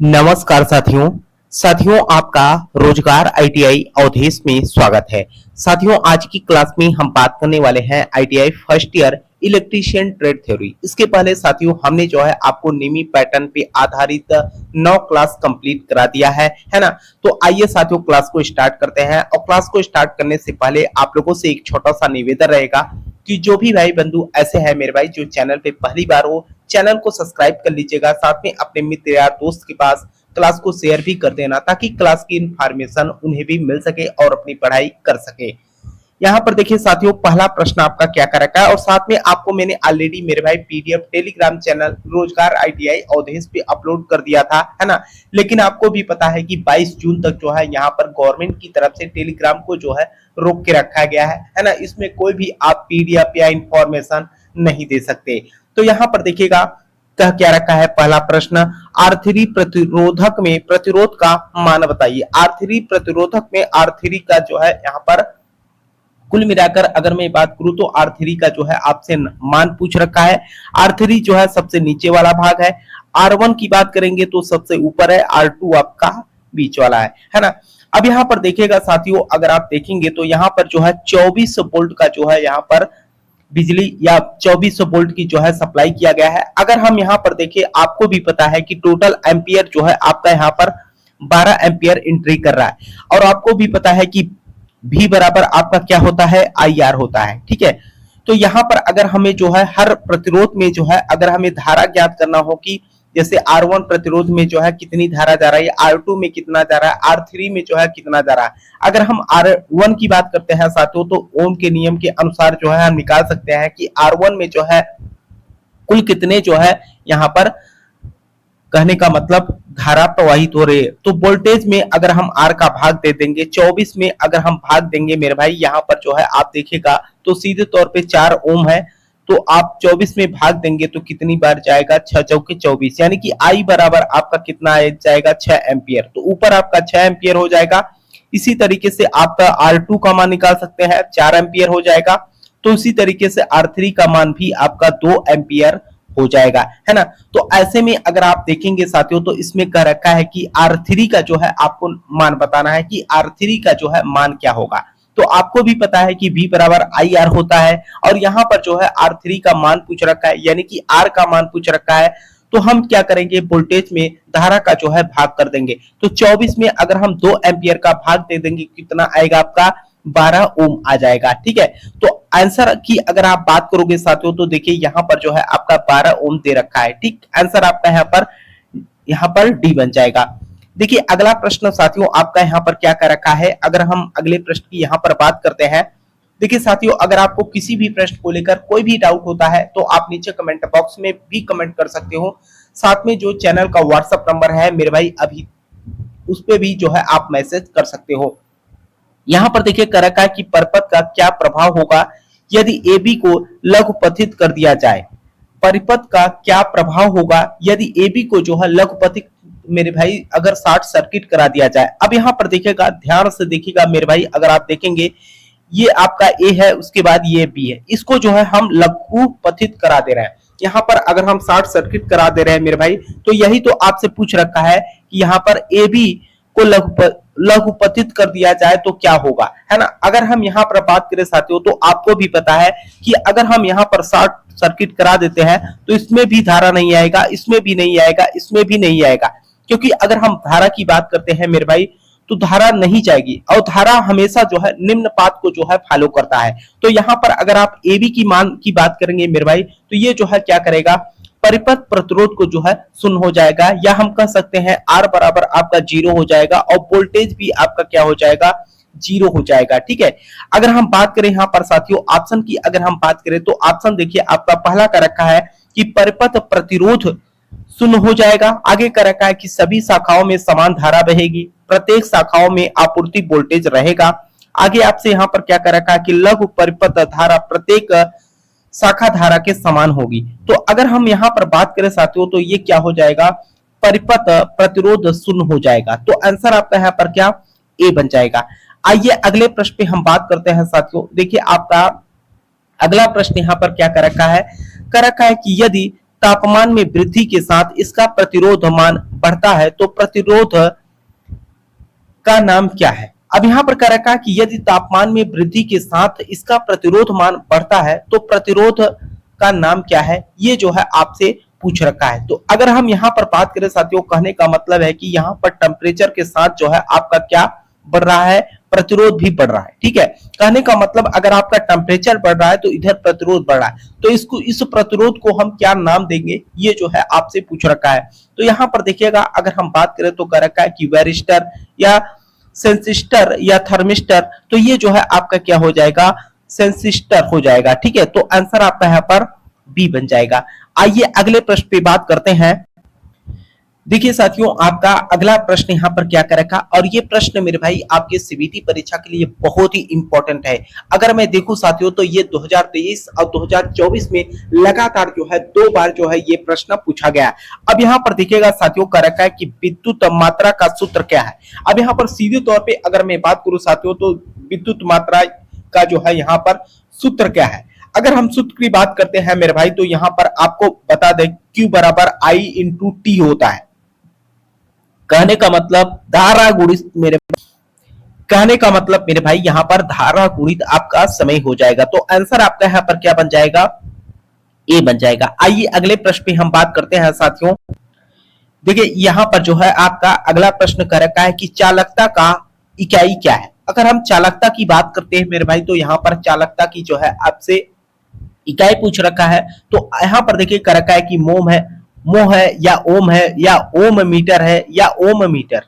नमस्कार साथियों आपका रोजगार आईटीआई अवधेश में स्वागत है। साथियों आज की क्लास में हम बात करने वाले हैं ITI first year electrician trade theory. इसके पहले साथियों हमने जो है आपको नेमी पैटर्न पे आधारित 9 क्लास कंप्लीट करा दिया है ना। तो आइए साथियों क्लास को स्टार्ट करते हैं। और क्लास को स्टार्ट करने से पहले आप लोगों से एक छोटा सा निवेदन रहेगा कि जो भी भाई बंधु ऐसे हैं मेरे भाई जो चैनल पे पहली बार हो, चैनल को सब्सक्राइब कर लीजिएगा। साथ में अपने मित्र या दोस्त के पास क्लास को शेयर भी कर देना ताकि क्लास की इंफॉर्मेशन उन्हें भी मिल सके और अपनी पढ़ाई कर सके। यहाँ पर देखिए साथियों पहला प्रश्न आपका क्या कर रखा है और साथ में आपको मैंने ऑलरेडी मेरे भाई पीडीएफ टेलीग्राम चैनल रोजगार आईटीआई अवधेश पे अपलोड कर दिया था, है ना। लेकिन आपको भी पता है कि 22 जून तक जो है यहाँ पर गवर्नमेंट की तरफ से टेलीग्राम को जो है रोक के रखा गया है ना। इसमें कोई भी आप पीडीएफ या इंफॉर्मेशन नहीं दे सकते। तो यहाँ पर देखिएगा क्या रखा है पहला प्रश्न, R3 प्रतिरोधक में प्रतिरोध का मान बताइए। R3 प्रतिरोधक में R3 का जो है यहाँ पर कुल मिलाकर अगर मैं बात करूं तो R3 का जो है आपसे मान पूछ रखा है। R3 जो है सबसे नीचे वाला भाग है, R1 की बात करेंगे तो सबसे ऊपर है, R2 आपका बीच वाला है ना। अब यहाँ पर देखिएगा साथियों अगर आप देखेंगे तो यहाँ पर जो है 24 वोल्ट का जो है यहाँ पर बिजली या 2400 वोल्ट की जो है सप्लाई किया गया है। अगर हम यहाँ पर देखें आपको भी पता है कि टोटल एम्पियर जो है आपका यहाँ पर 12 एम्पियर एंट्री कर रहा है और आपको भी पता है कि V बराबर आपका क्या होता है, IR होता है, ठीक है। तो यहाँ पर अगर हमें जो है हर प्रतिरोध में जो है अगर हमें धारा ज्ञात करना हो कि जैसे R1 प्रतिरोध में जो है कितनी धारा जा रहा है, R2 में कितना जा रहा है, R3 में जो है कितना जा रहा है। अगर हम R1 की बात करते हैं साथियों तो ओम के नियम के अनुसार जो है हम निकाल सकते हैं कि R1 में जो है कुल कितने जो है यहाँ पर कहने का मतलब धारा प्रवाहित हो रही है। तो वोल्टेज में अगर हम R का भाग दे देंगे, 24 में अगर हम भाग देंगे मेरे भाई यहाँ पर जो है आप देखिएगा तो सीधे तौर पे 4 ओम है। तो आप 24 में भाग देंगे तो कितनी बार जाएगा, 6 चौके 24, यानी कि I बराबर आपका कितना जाएगा 6 एम्पियर। तो ऊपर आपका 6 एम्पियर हो जाएगा। इसी तरीके से आपका R2 का मान निकाल सकते हैं, 4 एम्पियर हो जाएगा। तो इसी तरीके से R3 का मान भी आपका 2 एम्पियर हो जाएगा, है ना। तो ऐसे में अगर आप देखेंगे साथियों तो इसमें कह रखा है कि R3 का जो है आपको मान बताना है कि R3 का जो है मान क्या होगा। तो आपको भी पता है कि V बराबर IR होता है और यहाँ पर जो है R3 का मान पूछ रखा है यानी कि R का मान पूछ रखा है। तो हम क्या करेंगे, वोल्टेज में धारा का जो है भाग कर देंगे। तो 24 में अगर हम 2 एम्पियर का भाग दे देंगे कितना आएगा आपका 12 ओम आ जाएगा, ठीक है। तो आंसर की अगर आप बात करोगे साथियों तो देखिए यहाँ पर जो है आपका 12 ओम दे रखा है, ठीक। आंसर आपका यहाँ पर डी बन जाएगा। देखिए अगला प्रश्न साथियों आपका यहाँ पर क्या कर रखा है। अगर हम अगले प्रश्न की यहाँ पर बात करते हैं, देखिए साथियों अगर आपको किसी भी प्रश्न को लेकर कोई भी डाउट होता है तो आप नीचे कमेंट बॉक्स में भी कमेंट कर सकते हो। साथ में जो चैनल का व्हाट्सएप नंबर है मेरे भाई अभी उस पर भी जो है आप मैसेज कर सकते हो। यहाँ पर देखिए कर रखा है कि परिपथ का क्या प्रभाव होगा यदि AB को लघुपथित कर दिया जाए। परिपथ का क्या प्रभाव होगा यदि AB को जो है लघुपथित मेरे भाई अगर शॉर्ट सर्किट करा दिया जाए। अब यहाँ पर देखिएगा ध्यान से देखिएगा मेरे भाई, अगर आप देखेंगे ये आपका A है उसके बाद ये B है, इसको जो है हम लघुपथित करा दे रहे हैं। यहाँ पर अगर हम शॉर्ट सर्किट करा दे रहे हैं मेरे भाई तो यही तो आपसे पूछ रखा है कि यहाँ पर AB को लघुपथित कर दिया जाए तो क्या होगा, है ना। अगर हम यहाँ पर बात करें साथियों तो आपको भी पता है कि अगर हम यहाँ पर शॉर्ट सर्किट करा देते हैं तो इसमें भी धारा नहीं आएगा, इसमें भी नहीं आएगा, इसमें भी नहीं आएगा, क्योंकि अगर हम धारा की बात करते हैं मेरे भाई तो धारा नहीं जाएगी और धारा हमेशा जो है निम्न पाथ को जो है फॉलो करता है। तो यहाँ पर अगर आप AB की मान की बात करेंगे मेरे भाई तो ये जो है क्या करेगा, परिपथ प्रतिरोध को जो है शून्य हो जाएगा, या हम कह सकते हैं R बराबर आपका 0 हो जाएगा और वोल्टेज भी आपका क्या हो जाएगा, 0 हो जाएगा, ठीक है। अगर हम बात करें यहाँ पर साथियों ऑप्शन की अगर हम बात करें तो ऑप्शन देखिए आपका पहला का रखा है कि परिपथ प्रतिरोध शून्य हो जाएगा। आगे का रखा है कि सभी शाखाओं में समान धारा बहेगी, प्रत्येक शाखाओं में आपूर्ति वोल्टेज रहेगा। आगे आपसे यहाँ पर क्या कर रखा है कि लघु परिपथ धारा प्रत्येक शाखा धारा के समान होगी। तो अगर हम यहाँ पर बात करें साथियों तो ये क्या हो जाएगा, परिपथ प्रतिरोध शून्य हो जाएगा। तो आंसर आपका यहाँ पर क्या ए बन जाएगा। आइए अगले प्रश्न पे हम बात करते हैं साथियों। देखिए आपका अगला प्रश्न यहाँ पर क्या कर रखा है कि यदि तापमान में वृद्धि के साथ इसका प्रतिरोध मान बढ़ता है तो प्रतिरोध का नाम क्या है। अब यहाँ पर कह रखा है कि यदि तापमान में वृद्धि के साथ इसका प्रतिरोध मान बढ़ता है तो प्रतिरोध का नाम क्या है, ये जो है आपसे पूछ रखा है। तो अगर हम यहाँ पर बात करें साथियों, कहने का मतलब है कि यहाँ पर टेम्परेचर के साथ जो है आपका क्या बढ़ रहा है, प्रतिरोध भी बढ़ रहा है। ठीक है, कहने का मतलब अगर आपका टेम्परेचर बढ़ रहा है तो इधर प्रतिरोध बढ़ रहा है, तो इस प्रतिरोध को हम क्या नाम देंगे, ये जो है आपसे पूछ रखा है। तो यहाँ पर देखिएगा, अगर हम बात करें तो कह रखा है कि वेरिस्टर या सेंसिस्टर या थर्मिस्टर, तो ये जो है आपका क्या हो जाएगा, सेंसिस्टर हो जाएगा। ठीक है, तो आंसर आपका यहाँ पर बी बन जाएगा। आइए अगले प्रश्न पे बात करते हैं। देखिए साथियों, आपका अगला प्रश्न यहाँ पर क्या कर रखा, और ये प्रश्न मेरे भाई आपके सीबीटी परीक्षा के लिए बहुत ही इंपॉर्टेंट है। अगर मैं देखूं साथियों तो ये 2023 और 2024 में लगातार जो है 2 बार जो है ये प्रश्न पूछा गया। अब यहाँ पर देखिएगा साथियों, कर रखा है कि विद्युत मात्रा का सूत्र क्या है। अब यहाँ पर सीधे तौर पर अगर मैं बात करूं साथियों तो विद्युत मात्रा का जो है यहाँ पर सूत्र क्या है। अगर हम सूत्र की बात करते हैं मेरे भाई, तो यहाँ पर आपको बता दें Q बराबर I इंटू टी होता है। कहने का मतलब धारा गुणित मेरे भाई यहाँ पर धारा गुणित आपका समय हो जाएगा। तो आंसर आपका यहाँ पर क्या बन जाएगा, ए बन जाएगा। आइए अगले प्रश्न पे हम बात करते हैं साथियों। देखिए यहाँ पर जो है आपका अगला प्रश्न कर रखा है कि चालकता का इकाई क्या है। अगर हम चालकता की बात करते हैं मेरे भाई, तो यहाँ पर चालकता की जो है आपसे इकाई पूछ रखा है। तो यहाँ पर देखिए कर रखा है कि मोह है या ओम है या ओम मीटर है या ओम मीटर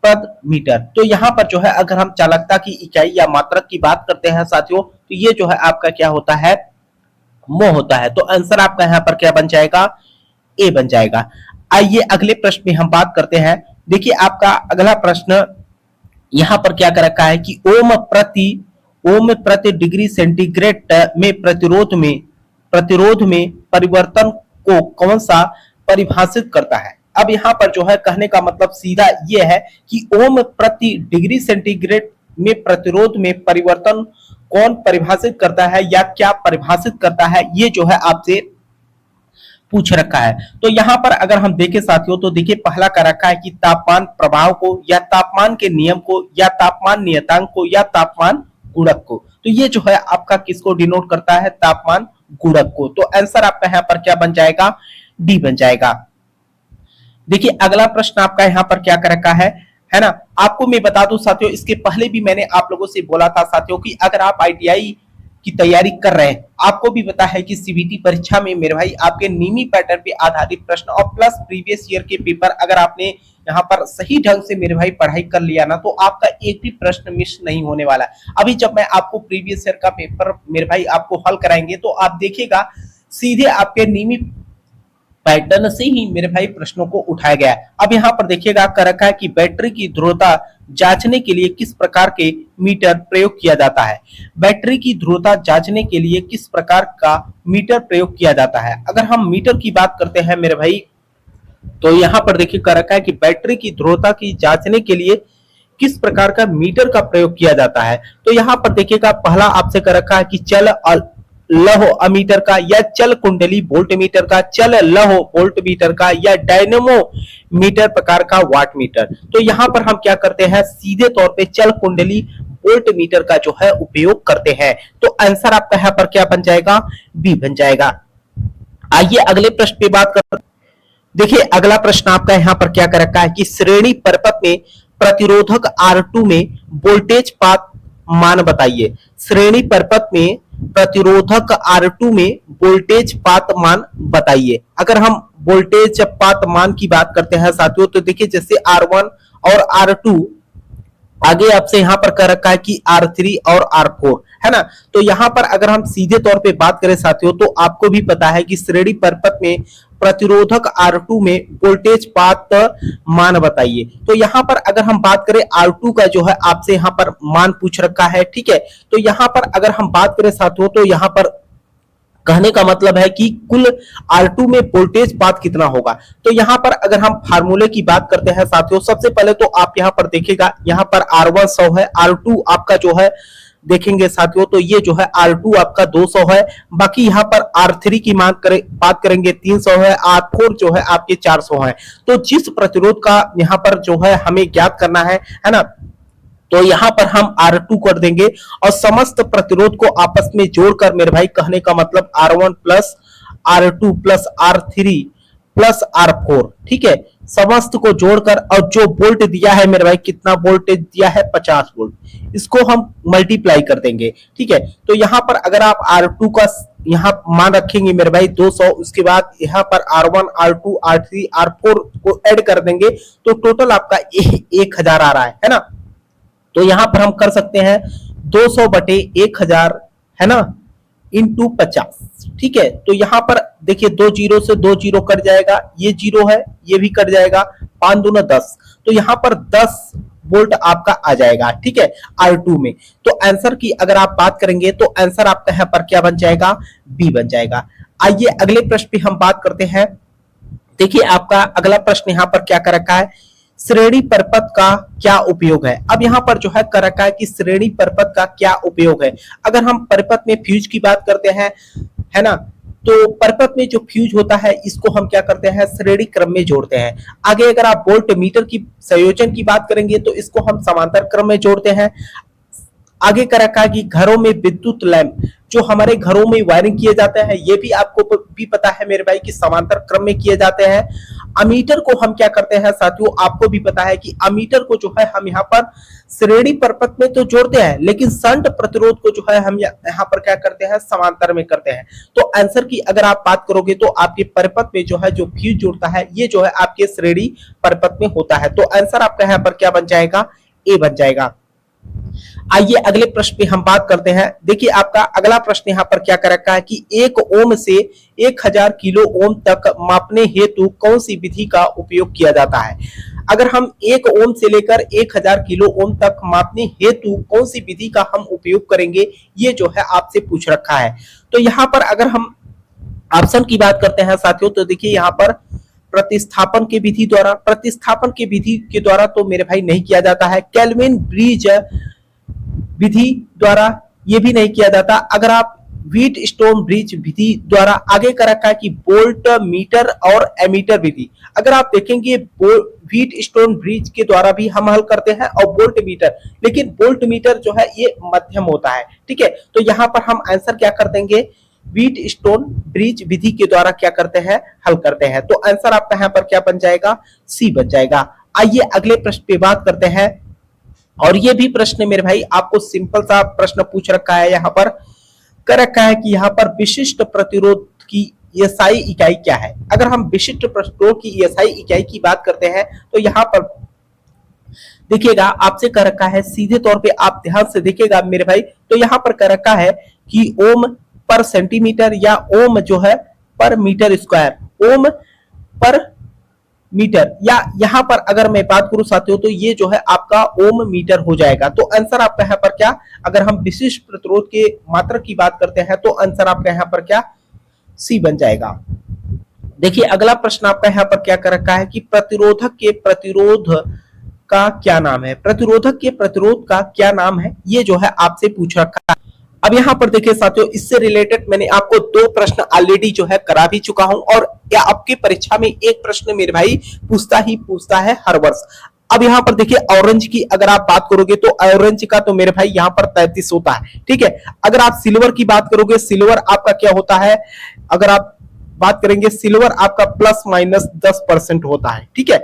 प्रति मीटर। तो यहाँ पर जो है अगर हम चालकता की इकाई या मात्रक की बात करते हैं साथियों, तो ये जो है आपका क्या होता है, मोह होता है। तो आंसर आपका यहाँ पर क्या बन जाएगा, ए बन जाएगा। आइए अगले प्रश्न में हम बात करते हैं। देखिए आपका अगला प्रश्न यहाँ पर क्या कर रखा है कि ओम प्रति डिग्री सेंटीग्रेड में प्रतिरोध में परिवर्तन को कौन सा परिभाषित करता है। अब यहाँ पर जो है कहने का मतलब सीधा ये है कि ओम प्रति डिग्री सेंटीग्रेड में प्रतिरोध में परिवर्तन कौन परिभाषित करता है या क्या परिभाषित करता है, ये जो है आपसे पूछ रखा है। तो यहाँ पर अगर हम देखें साथियों तो देखिए पहला कर रखा है कि तापमान प्रभाव को या तापमान के नियम को या तापमान नियतांक को या तापमान गुणक को। तो ये जो है आपका किसको डिनोट करता है, तापमान गुणक को। तो आंसर आपका यहाँ पर क्या बन जाएगा, डी बन जाएगा। देखिए अगला प्रश्न आपका यहाँ पर क्या कर रखा है ना। आपको मैं बता दूं साथियों, इसके पहले भी मैंने आप लोगों से बोला था साथियों कि अगर आप आईटीआई की तैयारी कर रहे हैं, आपको भी पता है कि सीबीटी परीक्षा में मेरे भाई आपके नीमी पैटर्न पे आधारित प्रश्न और प्लस प्रीवियस ईयर के पेपर अगर आपने यहाँ पर सही ढंग से मेरे भाई पढ़ाई कर लिया ना, तो आपका एक भी प्रश्न मिस नहीं होने वाला। अभी जब मैं आपको प्रीवियस ईयर का पेपर मेरे भाई आपको हल कराएंगे तो आप देखिएगा सीधे आपके नीमी पैटर्न से ही मेरे भाई प्रश्नों को उठाया गया है। अब यहाँ पर देखिएगा कर रखा है कि बैटरी की ध्रुवता जांचने के लिए किस प्रकार के मीटर प्रयोग किया जाता है। बैटरी की ध्रुवता जांचने के लिए किस प्रकार का मीटर प्रयोग किया जाता है। अगर हम मीटर की बात करते हैं मेरे भाई, तो यहाँ पर देखिए कर रखा है कि बैटरी की ध्रुवता की जांचने के लिए किस प्रकार का मीटर का प्रयोग किया जाता है। तो यहाँ पर देखिएगा पहला आपसे कर रखा है कि चल लहो अमीटर का या चल कुंडली वोल्ट मीटर का, चल लहो वोल्ट मीटर का या डायनेमो मीटर प्रकार का वाट मीटर। तो यहाँ पर हम क्या करते हैं, सीधे तौर पे चल कुंडली वोल्ट मीटर का जो है उपयोग करते हैं। तो आंसर आपका यहाँ पर क्या बन जाएगा, बी बन जाएगा। आइए अगले प्रश्न पे बात करते। देखिए अगला प्रश्न आपका यहाँ पर क्या कर रखा है कि श्रेणी परपथ में प्रतिरोधक R2 में वोल्टेज पात मान बताइए। श्रेणी परपथ में प्रतिरोधक R2 में वोल्टेज पात मान बताइए। अगर हम वोल्टेज पात मान की बात करते हैं साथियों, तो देखिए जैसे R1 और R2, आगे आपसे यहाँ पर कर रखा है कि R3 और R4 है ना। तो यहाँ पर अगर हम सीधे तौर पे बात करें साथियों, तो आपको भी पता है कि श्रेणी परपथ में प्रतिरोधक R2 में वोल्टेज पात मान बताइए। तो यहाँ पर अगर हम बात करें R2 का जो है आपसे यहाँ पर मान पूछ रखा है, ठीक है। तो यहाँ पर अगर हम बात करें साथियों, तो यहाँ पर कहने का मतलब है कि कुल R2 में वोल्टेज पात कितना होगा। तो यहाँ पर अगर हम फार्मूले की बात करते हैं साथियों, सबसे पहले तो आप यहाँ पर देखिएगा, यहाँ पर R1 100 है, R2 आपका जो है देखेंगे साथियों तो ये जो है R2 आपका 200 है, बाकी यहाँ पर R3 की बात करेंगे 300 है, R4 जो है आपके 400 है। तो जिस प्रतिरोध का यहाँ पर जो है हमें ज्ञात करना है ना, तो यहां पर हम R2 कर देंगे और समस्त प्रतिरोध को आपस में जोड़कर, मेरे भाई कहने का मतलब R1 plus R2 plus R3 plus R4, ठीक है, समस्त को जोड़कर, और जो वोल्ट दिया है मेरे भाई, कितना वोल्टेज दिया है 50 वोल्ट, इसको हम मल्टीप्लाई कर देंगे, ठीक है। तो यहां पर अगर आप R2 का यहाँ मान रखेंगे मेरे भाई 200, उसके बाद यहाँ पर R1 R2 R3 R4 को ऐड कर देंगे तो टोटल आपका 1000 आ रहा है ना। तो यहां पर हम कर सकते हैं 200 बटे 1000 है ना, इंटू 50, ठीक है। तो यहां पर देखिए 2 जीरो से 2 जीरो कट जाएगा, ये जीरो है, ये भी कट जाएगा, 5 दूना 10, तो यहां पर 10 वोल्ट आपका आ जाएगा, ठीक है, R2 में। तो आंसर की अगर आप बात करेंगे तो आंसर आपका यहाँ पर क्या बन जाएगा, बी बन जाएगा। आइए अगले प्रश्न पे हम बात करते हैं। देखिए आपका अगला प्रश्न यहाँ पर क्या कर रखा है, श्रेणी परपथ का क्या उपयोग है। अब यहाँ पर जो है कर रखा है कि श्रेणी परपथ का क्या उपयोग है। अगर हम परपथ में फ्यूज की बात करते हैं, है ना, तो परपथ में जो फ्यूज होता है इसको हम क्या करते हैं, श्रेणी क्रम में जोड़ते हैं। आगे अगर आप वोल्ट मीटर की संयोजन की बात करेंगे तो इसको हम समांतर क्रम में जोड़ते हैं। आगे कर रखा है कि घरों में विद्युत लैंप, जो हमारे घरों में वायरिंग किए जाते हैं, ये भी आपको भी पता है मेरे भाई कि समांतर क्रम में किए जाते हैं। अमीटर को हम क्या करते हैं साथियों, आपको भी पता है कि अमीटर को जो है हम यहाँ पर श्रेणी परपथ में तो जोड़ते हैं, लेकिन शंट प्रतिरोध को जो है हम यहाँ पर क्या करते हैं, समांतर में करते हैं। तो आंसर की अगर आप बात करोगे तो आपके परपथ में जो है जो फ्यूज जुड़ता है, ये जो है आपके श्रेणी परपथ में होता है। तो आंसर आपका यहाँ पर क्या बन जाएगा, ए बन जाएगा। आइए अगले प्रश्न पे हम बात करते हैं। देखिए आपका अगला प्रश्न यहाँ पर क्या कर रखा है कि 1 ओम से 1000 किलो ओम तक मापने हेतु कौन सी विधि का उपयोग किया जाता है। अगर हम 1 ओम से लेकर 1000 किलो ओम तक मापने हेतु कौन सी विधि का हम उपयोग करेंगे, ये जो है आपसे पूछ रखा है। तो यहाँ पर अगर हम ऑप्शन की बात करते हैं साथियों, तो देखिए यहाँ पर प्रतिस्थापन के विधि द्वारा, प्रतिस्थापन के विधि के द्वारा तो मेरे भाई नहीं किया जाता है। केल्विन ब्रिज विधि द्वारा ये भी नहीं किया जाता। अगर आप व्हीट स्टोन ब्रिज विधि द्वारा, आगे कर रखा है कि वोल्ट मीटर और एमीटर विधि, अगर आप देखेंगे व्हीट स्टोन ब्रिज के द्वारा भी हम हल करते हैं और वोल्ट मीटर, लेकिन वोल्ट मीटर जो है ये मध्यम होता है, ठीक है। तो यहाँ पर हम आंसर क्या कर देंगे, व्हीट स्टोन ब्रिज विधि के द्वारा क्या करते हैं, हल करते हैं। तो आंसर आपका यहाँ पर क्या बन जाएगा, सी बन जाएगा। आइए अगले प्रश्न पे बात करते हैं, और ये भी प्रश्न मेरे भाई आपको सिंपल सा प्रश्न पूछ रखा है। यहाँ पर कर रखा है कि यहाँ पर विशिष्ट प्रतिरोध की एसआई इकाई क्या है। अगर हम विशिष्ट प्रतिरोध की एसआई इकाई की बात करते हैं तो यहाँ पर देखिएगा आपसे कर रखा है, सीधे तौर पे आप ध्यान से देखिएगा मेरे भाई, तो यहाँ पर कर रखा है कि ओम पर सेंटीमीटर या ओम जो है पर मीटर स्क्वायर, ओम पर मीटर, या यहां पर अगर मैं बात करूं साथियों तो ये जो है आपका ओम मीटर हो जाएगा। तो आंसर आपका यहाँ पर क्या, अगर हम विशिष्ट प्रतिरोध के मात्रा की बात करते हैं तो आंसर आपका यहाँ पर क्या, सी बन जाएगा। देखिए अगला प्रश्न आपका यहाँ पर क्या कर रखा है कि प्रतिरोधक के प्रतिरोध का क्या नाम है। प्रतिरोधक के प्रतिरोध का क्या नाम है, ये जो है आपसे पूछ रखा है। अब यहाँ पर देखिए साथियों, इससे रिलेटेड मैंने आपको 2 प्रश्न ऑलरेडी जो है करा भी चुका हूं, और या आपकी परीक्षा में एक प्रश्न मेरे भाई पूछता है हर वर्ष। अब यहाँ पर देखिए ऑरेंज की अगर आप बात करोगे तो ऑरेंज का तो मेरे भाई यहाँ पर 33 होता है, ठीक है। अगर आप सिल्वर की बात करोगे, सिल्वर आपका क्या होता है, अगर आप बात करेंगे सिल्वर आपका प्लस माइनस 10% होता है, ठीक है।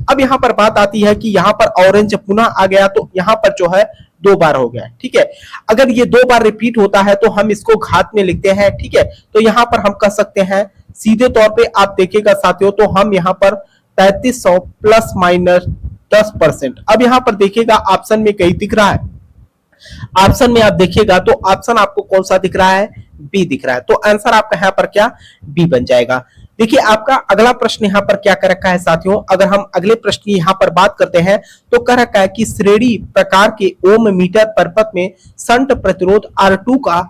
अब यहाँ पर बात आती है कि यहाँ पर ऑरेंज पुनः आ गया, तो यहाँ पर जो है 2 बार हो गया, ठीक है। अगर ये 2 बार रिपीट होता है तो हम इसको घात में लिखते हैं, ठीक है। तो यहाँ पर हम कह सकते हैं सीधे तौर पे आप देखिएगा साथियों, तो हम यहाँ पर 3300 प्लस माइनस 10%। अब यहाँ पर देखिएगा ऑप्शन में कहीं दिख रहा है, ऑप्शन में आप देखिएगा तो ऑप्शन आपको कौन सा दिख रहा है, बी दिख रहा है। तो आंसर आपका यहाँ पर क्या, बी बन जाएगा। देखिए आपका अगला प्रश्न यहाँ पर क्या कर रखा है साथियों, अगर हम अगले प्रश्न की यहाँ पर बात करते हैं तो कह रखा है कि श्रेणी प्रकार के ओम मीटर परपथ में शंट प्रतिरोध R2 का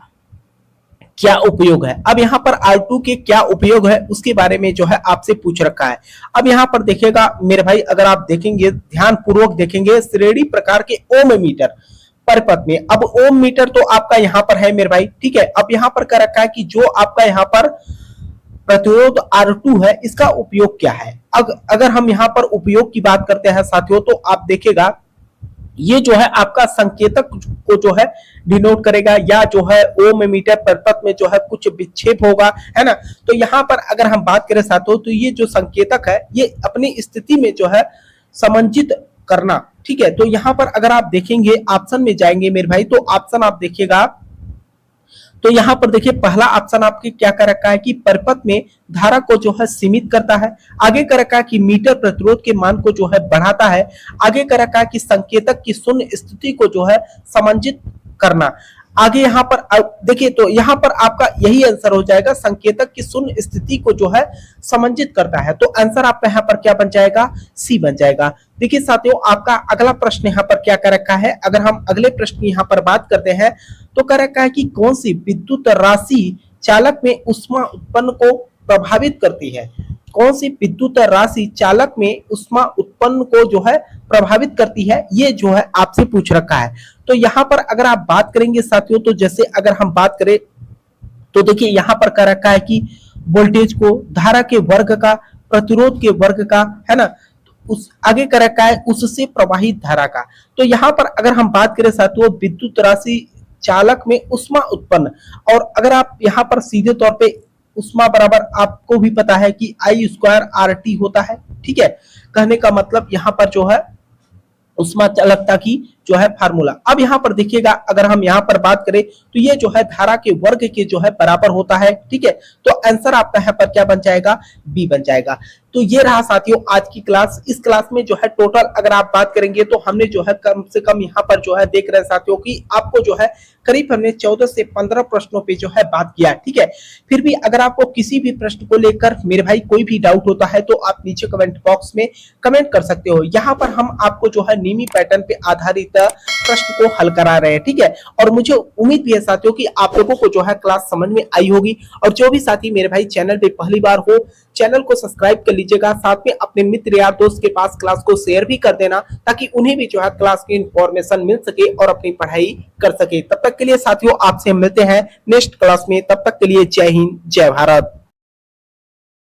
क्या उपयोग है। अब यहाँ पर R2 के क्या उपयोग है उसके बारे में जो है आपसे पूछ रखा है। अब यहाँ पर देखिएगा मेरे भाई, अगर आप देखेंगे ध्यान पूर्वक देखेंगे, श्रेणी प्रकार के ओम मीटर परिपथ में। अब ओम मीटर तो आपका यहाँ पर है मेरे भाई, ठीक है। अब यहाँ पर कर रखा है कि जो आपका यहाँ पर प्रतिरोध R2 है, इसका उपयोग क्या है। अगर हम यहाँ पर उपयोग की बात करते हैं साथियों, तो आप देखिएगा ये जो है आपका संकेतक को जो है डिनोट करेगा, या जो है ओम मीटर परिपथ में जो है कुछ विक्षेप होगा, है ना। तो यहाँ पर अगर हम बात करें साथियों, तो ये जो संकेतक है ये अपनी स्थिति में जो है समंजित करना, ठीक है। तो यहाँ पर अगर आप देखेंगे ऑप्शन में जाएंगे मेरे भाई, तो ऑप्शन आप देखिएगा, तो यहाँ पर देखिए पहला ऑप्शन आपके क्या कर रखा है कि परिपथ में धारा को जो है सीमित करता है। आगे कर रखा है कि मीटर प्रतिरोध के मान को जो है बढ़ाता है। आगे कर रखा है कि संकेतक की शून्य स्थिति को जो है समंजित करना। आगे यहाँ पर देखिए, तो यहाँ पर आपका यही आंसर हो जाएगा, संकेतक की शून्य स्थिति को जो है समंजित करता है। तो आंसर आपका यहाँ पर क्या बन जाएगा, सी बन जाएगा। देखिए साथियों, आपका अगला प्रश्न यहाँ पर क्या कर रखा है, अगर हम अगले प्रश्न की यहाँ पर बात करते हैं, तो कर रखा है कि कौन सी विद्युत राशि चालक में ऊष्मा उत्पन्न को प्रभावित करती है। कौन सी विद्युत राशि चालक में ऊष्मा उत्पन्न को जो है प्रभावित करती है, ये जो है आपसे पूछ रखा है। तो यहाँ पर अगर आप बात करेंगे साथियों, तो जैसे अगर हम बात करें, तो देखिए यहाँ पर कह रखा है कि वोल्टेज को, धारा के वर्ग का, प्रतिरोध के वर्ग का, है ना। उस आगे कर रखा है उससे प्रवाहित धारा का। तो यहाँ पर अगर हम बात करें साथियों, विद्युत राशि चालक में ऊष्मा उत्पन्न, और अगर आप यहाँ पर सीधे तौर पे ऊष्मा बराबर आपको भी पता है कि I²RT होता है, ठीक है। कहने का मतलब यहाँ पर जो है ऊष्मा चालकता की जो है फार्मूला। अब यहाँ पर देखिएगा, अगर हम यहाँ पर बात करें, तो ये जो है धारा के वर्ग के जो है बराबर होता है, ठीक है। तो आंसर आपका यहाँ पर क्या बन जाएगा, बी बन जाएगा। तो ये रहा साथियों आज की क्लास। इस क्लास में जो है टोटल अगर आप बात करेंगे, तो हमने जो है कम से कम यहाँ पर जो है देख रहे हैं साथियों की आपको जो है करीब हमने 14 से 15 प्रश्नों पे जो है बात किया है, ठीक है। फिर भी अगर आपको किसी भी प्रश्न को लेकर मेरे भाई कोई भी डाउट होता है, तो आप नीचे कमेंट बॉक्स में कमेंट कर सकते हो। यहाँ पर हम आपको जो है नीमी पैटर्न पे आधारित प्रश्न को हल करा रहे हैं, ठीक है। और मुझे उम्मीद भी है साथियों कि आप लोगों को जो है क्लास समझ में आई होगी। और जो भी साथी मेरे भाई चैनल पे पहली बार हो, चैनल को सब्सक्राइब कर लीजिएगा, साथ में अपने मित्र यार दोस्त के पास क्लास को शेयर भी कर देना, ताकि उन्हें भी जो है क्लास की इंफॉर्मेशन मिल सके और अपनी पढ़ाई कर सके। तब तक के लिए साथियों आपसे मिलते हैं नेक्स्ट क्लास में। तब तक के लिए जय हिंद, जय भारत।